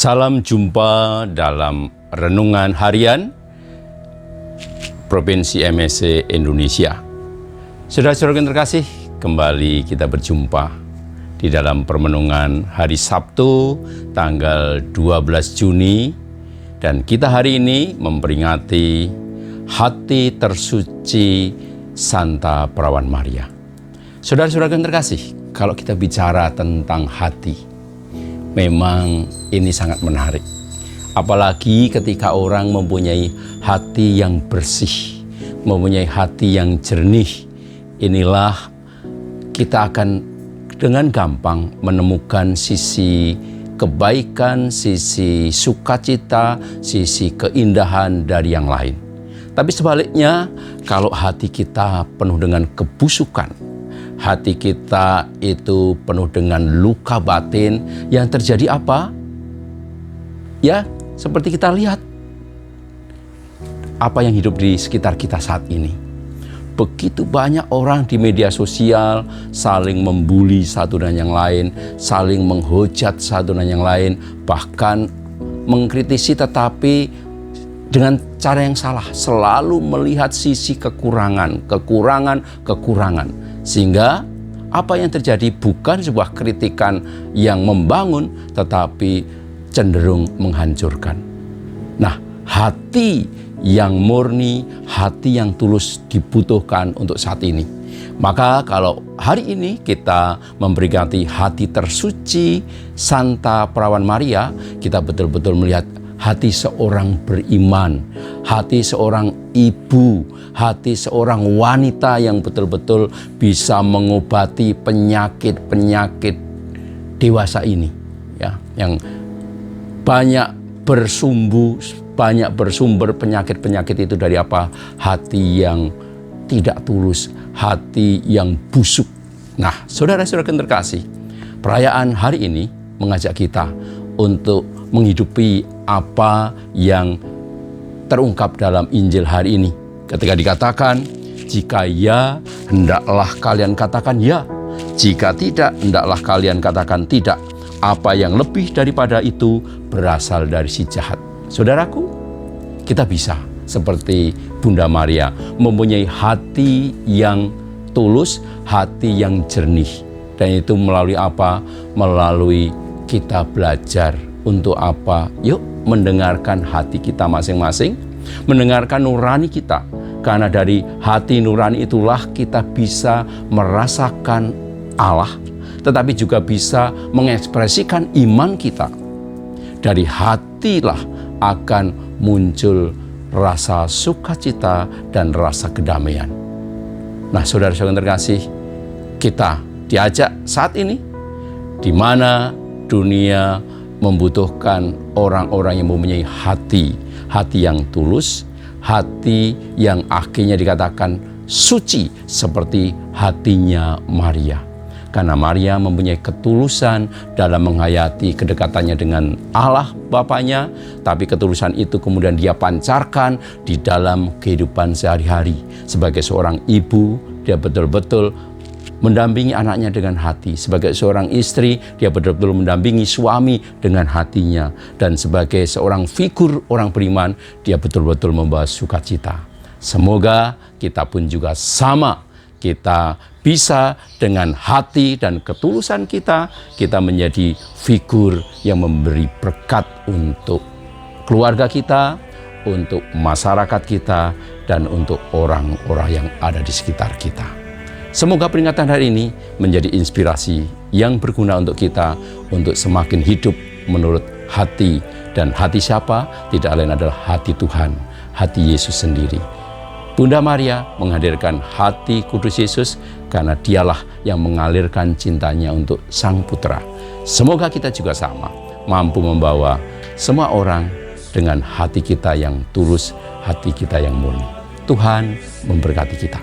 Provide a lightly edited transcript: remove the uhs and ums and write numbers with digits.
Salam jumpa dalam Renungan Harian Provinsi MSC Indonesia. Saudara-saudara yang terkasih, kembali kita berjumpa di dalam permenungan hari Sabtu tanggal 12 Juni, dan kita hari ini memperingati Hati Tersuci Santa Perawan Maria. Saudara-saudara yang terkasih, kalau kita bicara tentang hati, memang ini sangat menarik. Apalagi ketika orang mempunyai hati yang bersih, mempunyai hati yang jernih, inilah kita akan dengan gampang menemukan sisi kebaikan, sisi sukacita, sisi keindahan dari yang lain. Tapi sebaliknya, kalau hati kita penuh dengan kebusukan, hati kita itu penuh dengan luka batin, yang terjadi apa? Ya, seperti kita lihat apa yang hidup di sekitar kita saat ini. Begitu banyak orang di media sosial saling membuli satu dan yang lain, saling menghujat satu dan yang lain, bahkan mengkritisi tetapi dengan cara yang salah, selalu melihat sisi kekurangan. Sehingga apa yang terjadi bukan sebuah kritikan yang membangun, tetapi cenderung menghancurkan. Nah, hati yang murni, hati yang tulus dibutuhkan untuk saat ini. Maka kalau hari ini kita memperingati Hati Tersuci Santa Perawan Maria, kita betul-betul melihat hati seorang beriman, hati seorang ibu, hati seorang wanita yang betul-betul bisa mengobati penyakit-penyakit dewasa ini, ya, yang banyak bersumber penyakit-penyakit itu dari apa? Hati yang tidak tulus, hati yang busuk. Nah, saudara-saudara yang terkasih, perayaan hari ini mengajak kita untuk menghidupi apa yang terungkap dalam Injil hari ini. Ketika dikatakan, jika ya, hendaklah kalian katakan ya. Jika tidak, hendaklah kalian katakan tidak. Apa yang lebih daripada itu berasal dari si jahat. Saudaraku, kita bisa seperti Bunda Maria, mempunyai hati yang tulus, hati yang jernih. Dan itu melalui apa? Melalui kita belajar untuk apa? Yuk, mendengarkan hati kita masing-masing, mendengarkan nurani kita. Karena dari hati nurani itulah kita bisa merasakan Allah, tetapi juga bisa mengekspresikan iman kita. Dari hatilah akan muncul rasa sukacita dan rasa kedamaian. Nah, saudara-saudara yang terkasih, kita diajak saat ini, di mana dunia membutuhkan orang-orang yang mempunyai hati yang tulus, hati yang akhirnya dikatakan suci seperti hatinya Maria. Karena Maria mempunyai ketulusan dalam menghayati kedekatannya dengan Allah Bapanya, tapi ketulusan itu kemudian dia pancarkan di dalam kehidupan sehari-hari. Sebagai seorang ibu, dia betul-betul mendampingi anaknya dengan hati. Sebagai seorang istri, dia betul-betul mendampingi suami dengan hatinya. Dan sebagai seorang figur orang beriman, dia betul-betul membawa sukacita. Semoga kita pun juga sama. Kita bisa dengan hati dan ketulusan kita menjadi figur yang memberi berkat untuk keluarga kita, untuk masyarakat kita, dan untuk orang-orang yang ada di sekitar kita. Semoga peringatan hari ini menjadi inspirasi yang berguna untuk kita, untuk semakin hidup menurut hati. Dan hati siapa? Tidak lain adalah hati Tuhan, hati Yesus sendiri. Bunda Maria menghadirkan hati kudus Yesus karena dialah yang mengalirkan cintanya untuk Sang Putra. Semoga kita juga sama, mampu membawa semua orang dengan hati kita yang tulus, hati kita yang murni. Tuhan memberkati kita.